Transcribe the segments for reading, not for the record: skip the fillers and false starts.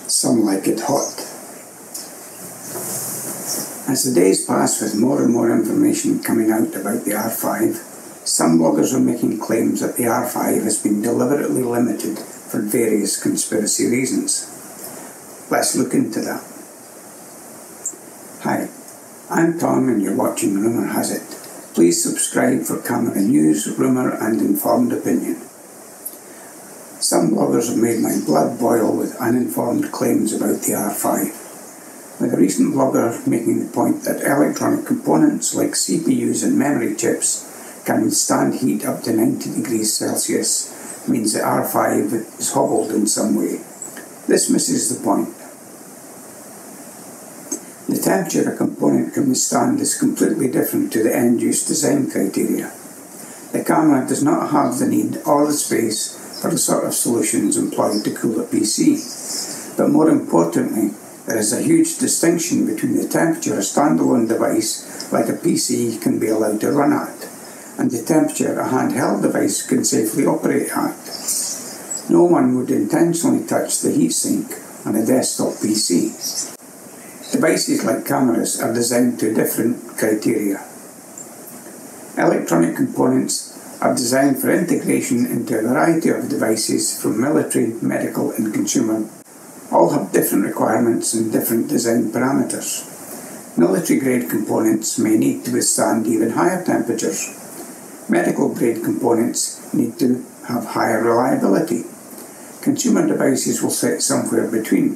Some like it hot. As the days pass with more and more information coming out about the R5, some bloggers are making claims that the R5 has been deliberately limited for various conspiracy reasons. Let's look into that. Hi, I'm Tom and you're watching Rumour Has It. Please subscribe for camera news, rumour and informed opinion. Some bloggers have made my blood boil with uninformed claims about the R5, with a recent blogger making the point that electronic components like CPUs and memory chips can withstand heat up to 90 degrees Celsius, means the R5 is hobbled in some way. This misses the point. The temperature a component can withstand is completely different to the end-use design criteria. The camera does not have the need or the space for the sort of solutions employed to cool a PC. But more importantly, there is a huge distinction between the temperature a standalone device like a PC can be allowed to run at, and the temperature a handheld device can safely operate at. No one would intentionally touch the heatsink on a desktop PC. Devices like cameras are designed to different criteria. Electronic components are designed for integration into a variety of devices from military, medical and consumer. All have different requirements and different design parameters. Military-grade components may need to withstand even higher temperatures. Medical-grade components need to have higher reliability. Consumer devices will sit somewhere between.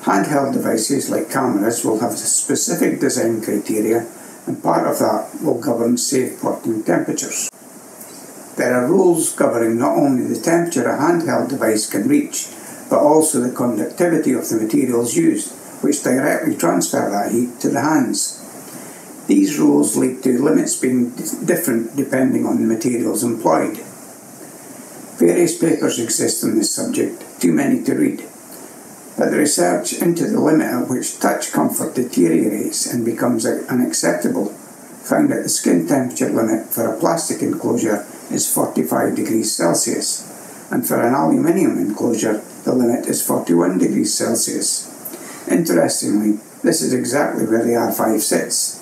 Handheld devices like cameras will have specific design criteria, and part of that will govern safe working temperatures. There are rules governing not only the temperature a handheld device can reach, but also the conductivity of the materials used, which directly transfer that heat to the hands. These rules lead to limits being different depending on the materials employed. Various papers exist on this subject, too many to read. But the research into the limit at which touch comfort deteriorates and becomes unacceptable found that the skin temperature limit for a plastic enclosure is 45 degrees Celsius, and for an aluminium enclosure the limit is 41 degrees Celsius. Interestingly, this is exactly where the R5 sits.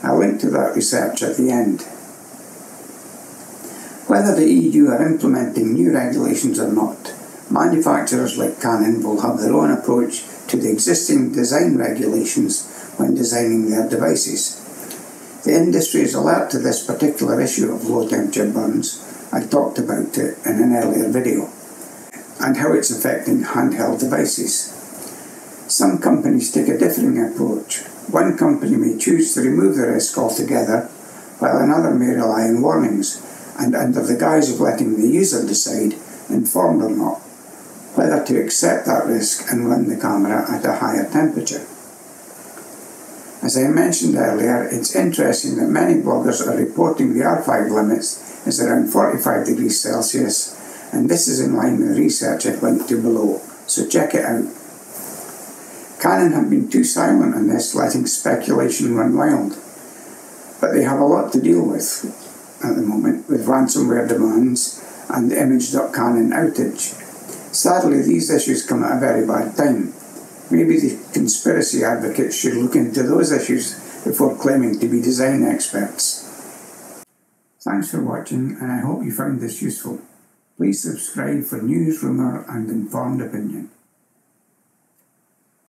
I'll link to that research at the end. Whether the EU are implementing new regulations or not, manufacturers like Canon will have their own approach to the existing design regulations when designing their devices. The industry is alert to this particular issue of low temperature burns. I talked about it in an earlier video, and how it's affecting handheld devices. Some companies take a differing approach. One company may choose to remove the risk altogether, while another may rely on warnings, and under the guise of letting the user decide, informed or not, whether to accept that risk and run the camera at a higher temperature. As I mentioned earlier, it's interesting that many bloggers are reporting the R5 limits as around 45 degrees Celsius, and this is in line with the research I've linked to below, so check it out. Canon have been too silent on this, letting speculation run wild. But they have a lot to deal with at the moment, with ransomware demands and the image.canon outage. Sadly, these issues come at a very bad time. Maybe the conspiracy advocates should look into those issues before claiming to be design experts. Thanks for watching, and I hope you found this useful. Please subscribe for news, rumour and informed opinion.